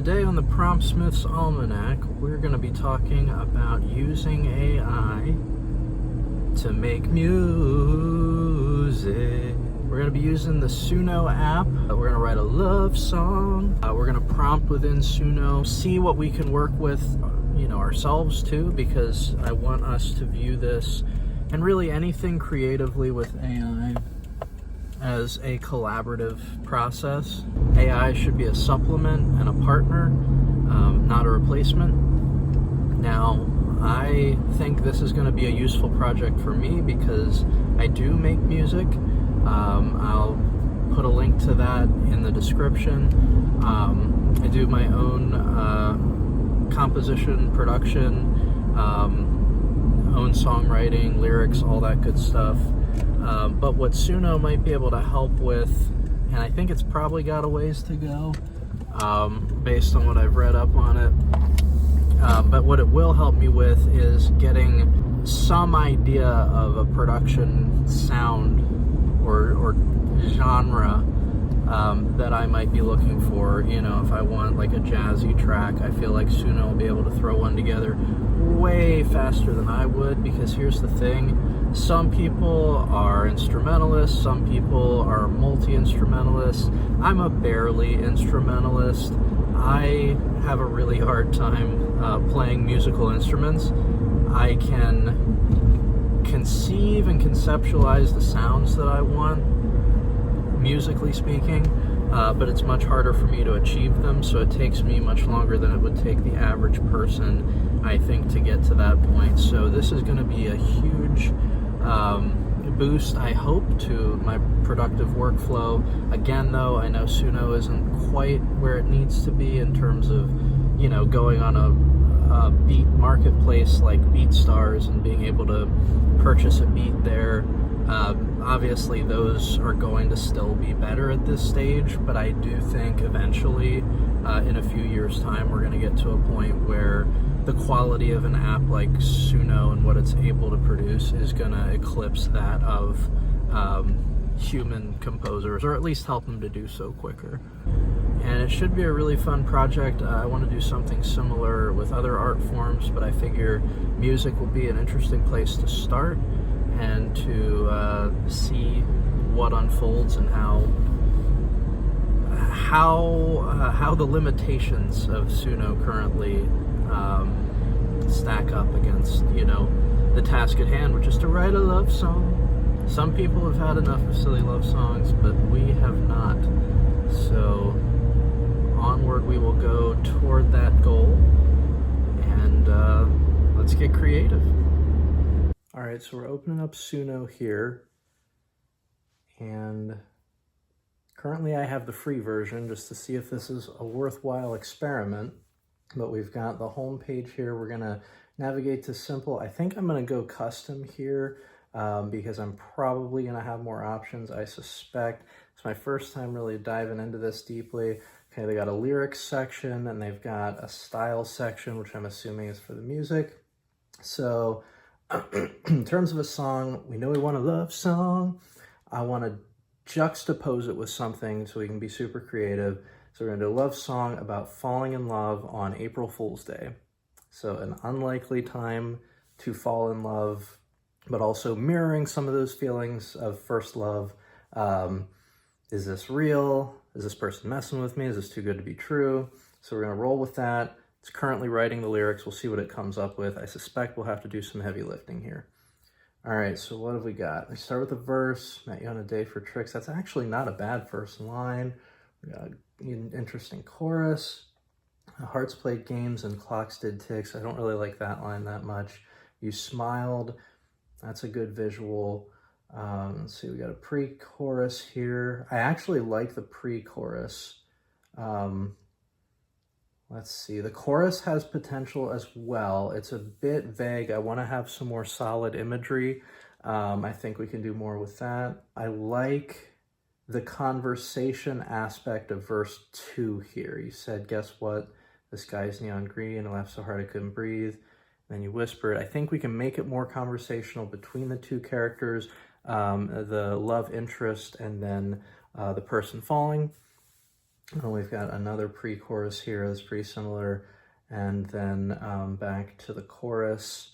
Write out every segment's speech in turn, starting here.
today on the Promptsmith's Almanac, we're going to be talking about using AI to make music. We're going to be using the Suno app. We're going to write a love song. We're going to prompt within Suno, see what we can work with, ourselves too, because I want us to view this and really anything creatively with AI as a collaborative process. AI should be a supplement and a partner, not a replacement. Now, I think this is going to be a useful project for me because I do make music. I'll put a link to that in the description. I do my own composition, production, own songwriting, lyrics, all that good stuff. But what Suno might be able to help with, and I think it's probably got a ways to go, based on what I've read up on it, but what it will help me with is getting some idea of a production sound or genre that I might be looking for. If I want like a jazzy track, I feel like Suno will be able to throw one together way faster than I would, because here's the thing. Some people are instrumentalists, some people are multi-instrumentalists. I'm a barely instrumentalist. I have a really hard time playing musical instruments. I can conceive and conceptualize the sounds that I want, musically speaking, but it's much harder for me to achieve them, so it takes me much longer than it would take the average person, I think, to get to that point. So this is going to be a huge boost, I hope, to my productive workflow. Again, though, I know Suno isn't quite where it needs to be in terms of, going on a beat marketplace like BeatStars and being able to purchase a beat there. Obviously, those are going to still be better at this stage, but I do think eventually, in a few years' time, we're going to get to a point where the quality of an app like Suno and what it's able to produce is going to eclipse that of human composers, or at least help them to do so quicker. And it should be a really fun project. I want to do something similar with other art forms, but I figure music will be an interesting place to start and to see what unfolds and how the limitations of Suno currently stack up against, the task at hand, which is to write a love song. Some people have had enough of silly love songs, but we have not. So onward we will go toward that goal, and let's get creative. All right, so we're opening up Suno here, and currently I have the free version just to see if this is a worthwhile experiment. But we've got the home page here. We're gonna navigate to simple. I think I'm gonna go custom here because I'm probably gonna have more options, I suspect. It's my first time really diving into this deeply. Okay, they got a lyrics section and they've got a style section, which I'm assuming is for the music. So in terms of a song, we know we want a love song. I want to juxtapose it with something so we can be super creative. So we're going to do a love song about falling in love on April Fool's Day. So an unlikely time to fall in love, but also mirroring some of those feelings of first love. Is this real? Is this person messing with me? Is this too good to be true? So we're going to roll with that. It's currently writing the lyrics. We'll see what it comes up with. I suspect we'll have to do some heavy lifting here. All right, so what have we got? We start with the verse. Met you on a day for tricks. That's actually not a bad first line. We got an interesting chorus. Hearts played games and clocks did ticks. I don't really like that line that much. You smiled. That's a good visual. Let's see, we got a pre-chorus here. I actually like the pre-chorus. Let's see, the chorus has potential as well. It's a bit vague. I want to have some more solid imagery. I think we can do more with that. I like the conversation aspect of verse 2 here. You said, guess what? The sky's neon green. I laughed so hard I couldn't breathe. And then you whispered. I think we can make it more conversational between the two characters, the love interest and then the person falling. And we've got another pre-chorus here that's pretty similar, and then back to the chorus.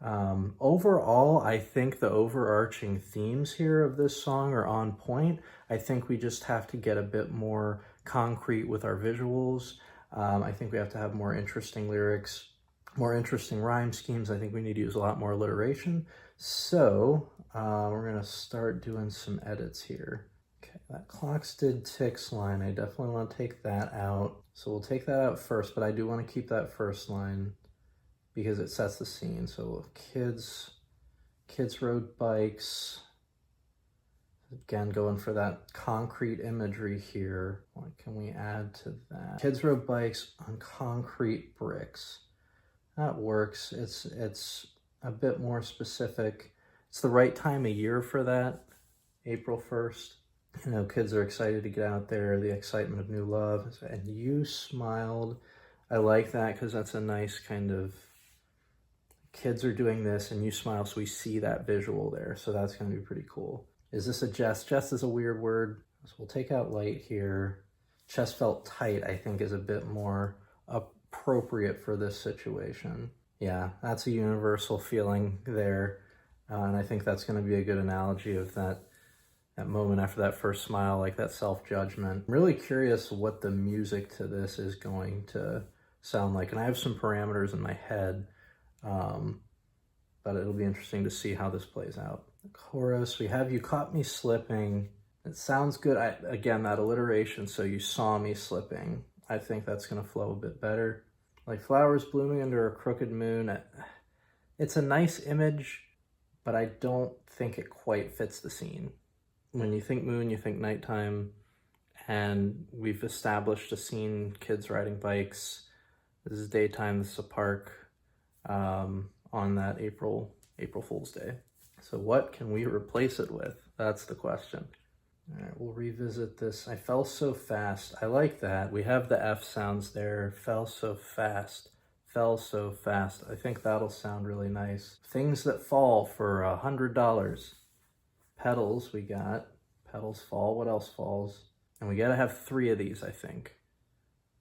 Overall, I think the overarching themes here of this song are on point. I think we just have to get a bit more concrete with our visuals. I think we have to have more interesting lyrics, more interesting rhyme schemes. I think we need to use a lot more alliteration. So we're gonna start doing some edits here. Okay, that clocks did ticks line, I definitely want to take that out. So we'll take that out first, but I do want to keep that first line because it sets the scene. So kids rode bikes. Again, going for that concrete imagery here. What can we add to that? Kids rode bikes on concrete bricks. That works. It's a bit more specific. It's the right time of year for that, April 1st. You know, kids are excited to get out there, the excitement of new love. And you smiled. I like that because that's a nice kind of, kids are doing this and you smile, so we see that visual there. So that's going to be pretty cool. Is this a jest? Jest is a weird word. So we'll take out light here. Chest felt tight, I think, is a bit more appropriate for this situation. Yeah, that's a universal feeling there. And I think that's going to be a good analogy of that moment after that first smile, like that self-judgment. I'm really curious what the music to this is going to sound like. And I have some parameters in my head, but it'll be interesting to see how this plays out. The chorus, we have you caught me slipping. It sounds good. Again, that alliteration, so you saw me slipping. I think that's going to flow a bit better. Like flowers blooming under a crooked moon. It's a nice image, but I don't think it quite fits the scene. When you think moon, you think nighttime, and we've established a scene, kids riding bikes. This is daytime, this is a park on that April Fool's Day. So what can we replace it with? That's the question. All right, we'll revisit this. I fell so fast. I like that. We have the F sounds there. Fell so fast. Fell so fast. I think that'll sound really nice. Things that fall for $100. Petals we got. Petals fall. What else falls? And we got to have 3 of these, I think.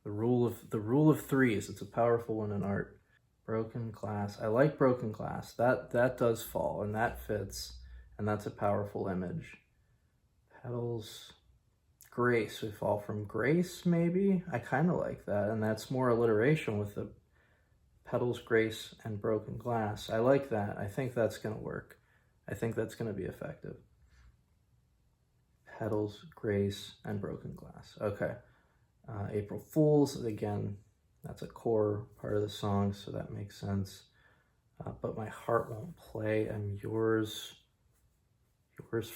The rule of threes. It's a powerful one in art. Broken glass. I like broken glass. That does fall, and that fits, and that's a powerful image. Petals. Grace. We fall from grace, maybe? I kind of like that, and that's more alliteration with the petals, grace, and broken glass. I like that. I think that's going to work. I think that's going to be effective. Petals, grace, and broken glass. Okay. April Fools, again, that's a core part of the song, so that makes sense. But my heart won't play. I'm yours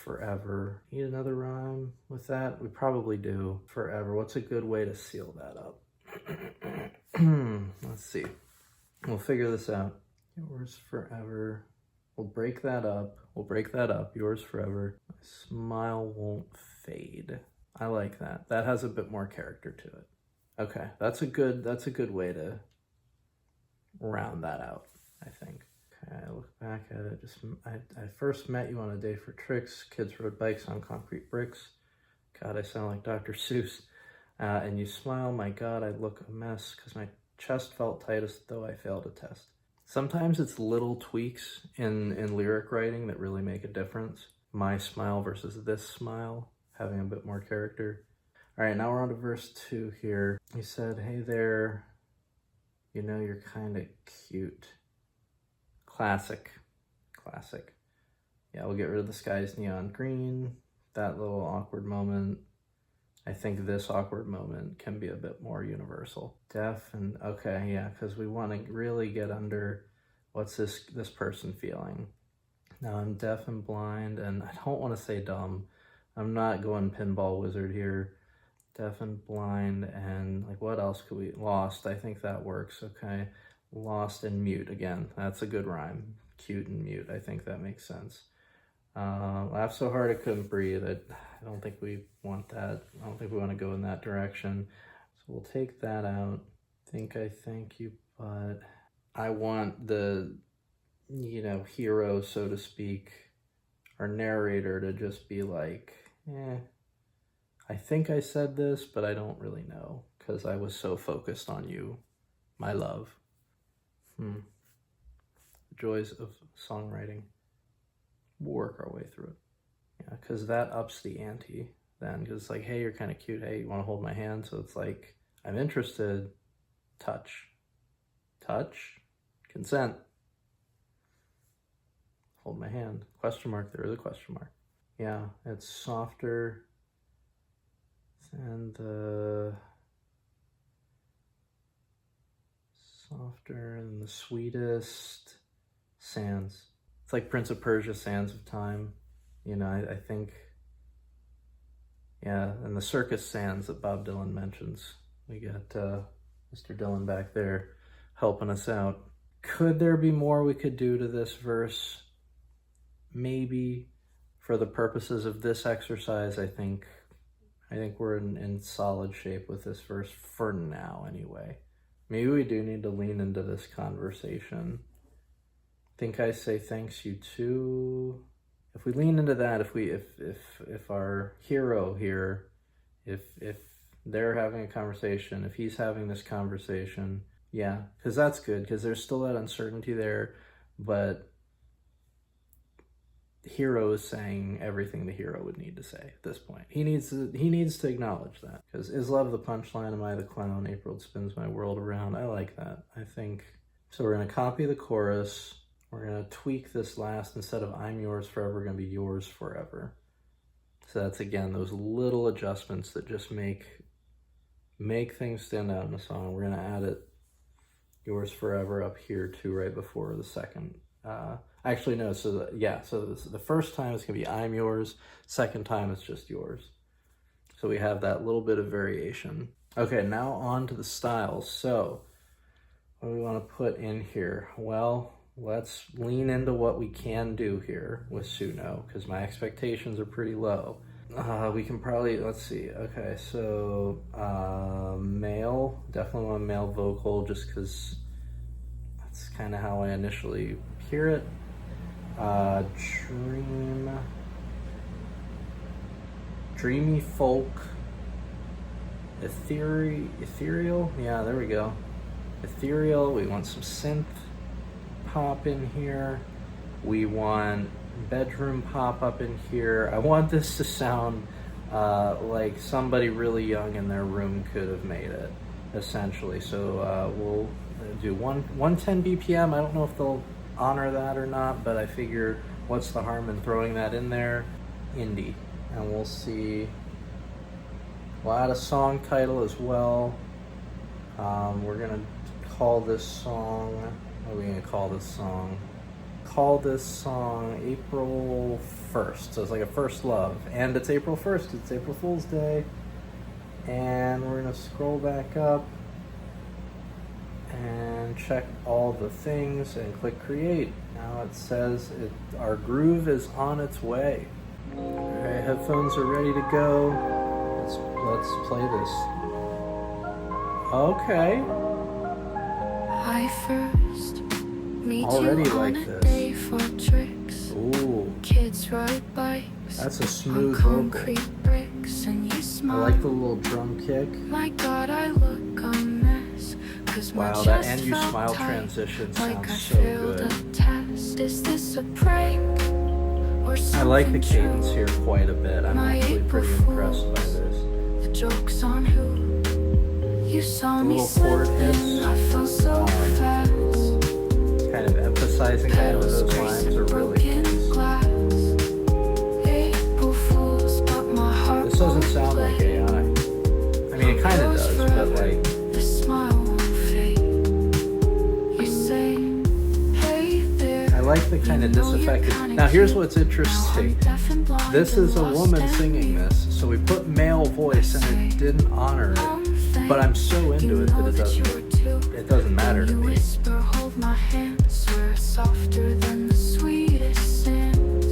forever. Need another rhyme with that? We probably do. Forever. What's a good way to seal that up? Let's see. We'll figure this out. Yours forever. We'll break that up. Yours forever. My smile won't fade. I like that. That has a bit more character to it. Okay, that's a good way to round that out, I think. Okay, I look back at it. I first met you on a day for tricks. Kids rode bikes on concrete bricks. God, I sound like Dr. Seuss. And you smile. My God, I look a mess because my chest felt tight as though I failed a test. Sometimes it's little tweaks in lyric writing that really make a difference. My smile versus this smile, having a bit more character. All right, now we're on to verse 2 here. He said, hey there, you know you're kind of cute. Classic. Yeah, we'll get rid of the sky's neon green. That little awkward moment. I think this awkward moment can be a bit more universal. Deaf and, okay, yeah, because we want to really get under what's this person feeling. Now I'm deaf and blind, and I don't want to say dumb. I'm not going pinball wizard here. Deaf and blind, and like what else could we, lost, I think that works, okay. Lost and mute, again, that's a good rhyme. Cute and mute, I think that makes sense. Laugh so hard I couldn't breathe. I don't think we want that. I don't think we want to go in that direction. So we'll take that out. Think I thank you, but I want the, hero, so to speak, our narrator to just be like, I think I said this, but I don't really know because I was so focused on you, my love. Joys of songwriting. We'll work our way through it. Yeah, because that ups the ante then. Because it's like, hey, you're kind of cute. Hey, you want to hold my hand? So it's like, I'm interested. Touch. Touch. Consent. Hold my hand. Question mark. There is a question mark. Yeah, it's softer than the sweetest sands. It's like Prince of Persia, Sands of Time. You know, I think, yeah, and the circus sands that Bob Dylan mentions. We got Mr. Dylan back there helping us out. Could there be more we could do to this verse? Maybe. For the purposes of this exercise, I think we're in solid shape with this verse for now anyway. Maybe we do need to lean into this conversation. Think I say thanks you too. If we lean into that, if our hero here, if they're having a conversation, if he's having this conversation, yeah, because that's good, because there's still that uncertainty there, but hero is saying everything the hero would need to say at this point. He needs to acknowledge that, because is love the punchline, am I the clown, April spins my world around. I like that. I think so. We're going to copy the chorus. We're going to tweak this last. Instead of I'm yours forever, we're going to be yours forever. So that's, again, those little adjustments that just make things stand out in the song. We're going to add it, yours forever, up here too, right before the second. Actually, no, so the first time it's going to be I'm yours. Second time it's just yours. So we have that little bit of variation. Okay, now on to the styles. So what do we want to put in here? Well, let's lean into what we can do here with Suno, because my expectations are pretty low. We can probably, let's see. Okay, so male, definitely want a male vocal, just because that's kind of how I initially hear it. Dreamy folk, ethereal, yeah, there we go. Ethereal, we want some synth pop in here. We want bedroom pop up in here. I want this to sound like somebody really young in their room could have made it, essentially. So we'll do 110 BPM. I don't know if they'll honor that or not, but I figure what's the harm in throwing that in there? Indie. And we'll see. We'll add a song title as well. We're gonna call this song, what are we gonna call this song? Call this song April 1st. So it's like a first love. And it's April 1st, it's April Fool's Day. And we're gonna scroll back up and check all the things and click create. Now it says our groove is on its way. Okay, headphones are ready to go. Let's play this. Okay. I first meet Already you like on a this. day for tricks. Ooh, Kids ride bikes. that's a on smooth vocal. concrete bricks, and you I smile. like the little drum kick. My God, I look a mess. 'Cause my Wow, that chest and you felt smile tight, transition like sounds I so failed good. a test. Is this a prank or I like the something cadence true? here quite a bit. I'm My actually April pretty impressed by Fools. this. The joke's on who? You saw The me little chord slipping. hits. I fell so fast. Kind of emphasizing that in those lines are really nice. This doesn't sound like AI. I mean, it kind of does, but like, The smile won't fade. You say, hey there. I like the kind of disaffected. Now, here's what's interesting. This is a woman singing this, so we put male voice and it didn't honor it. But I'm so into it that it doesn't matter to You me. whisper, hold my hand, swear it's softer than the sweetest sands.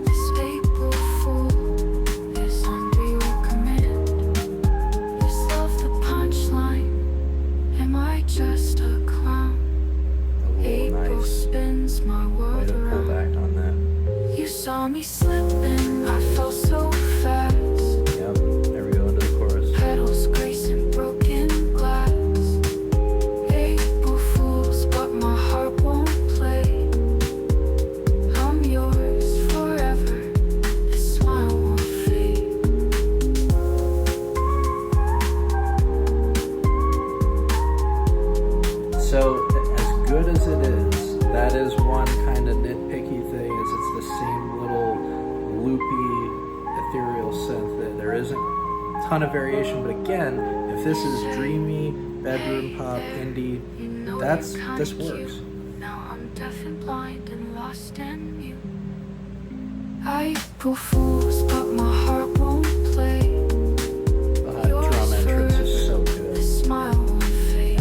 This April fool is under your command. Is love the punchline? Am I just a clown? Oh, April nice. spins my Way world to pull around. back on that. You saw me slipping. I fell so fast. Yep, there we go into the chorus. Petals gracing broken glass. April Fools, but my heart won't play. I'm yours forever. This smile won't fade. So, as good as it is, that is one kind of nitpicky thing, is it's the same little loopy, ethereal synth. That there isn't a ton of variation, but again, if this is dreamy, bedroom pop, indie, You know this you're kinda works. cute. Now I'm deaf and blind and lost and mute. April Fools, but my heart won't play. Drum entrance is so good. This smile won't fade.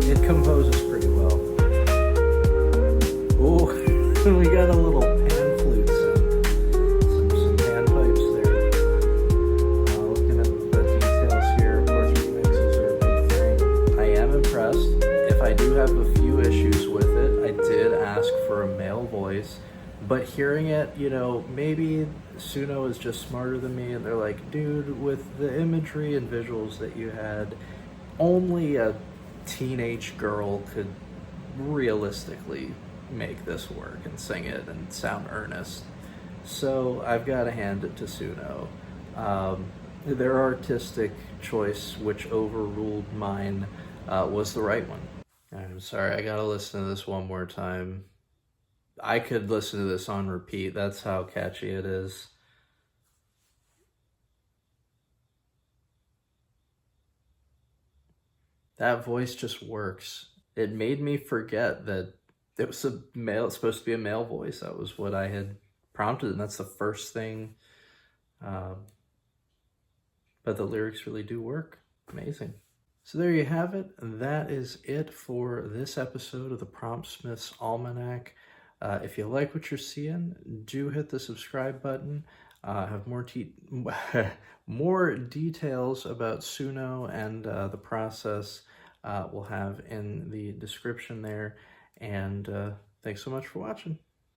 It composes pretty well. Oh, we got a little pan flute sound. Some panpipes there. Looking at the details here, of course, remixes are a big thing. I am impressed. If I do have a few issues with it, I did ask for a male voice. But hearing it, you know, maybe Suno is just smarter than me, and they're like, dude, with the imagery and visuals that you had, only a teenage girl could realistically make this work and sing it and sound earnest. So I've got to hand it to Suno. Their artistic choice, which overruled mine, was the right one. I'm sorry, I gotta listen to this one more time. I could listen to this on repeat. That's how catchy it is. That voice just works. It made me forget that it was it's supposed to be a male voice. That was what I had prompted, and that's the first thing. But the lyrics really do work. Amazing. So there you have it. That is it for this episode of the Promptsmiths Almanac. If you like what you're seeing, do hit the subscribe button. Have more more details about Suno and the process we'll have in the description there. And thanks so much for watching.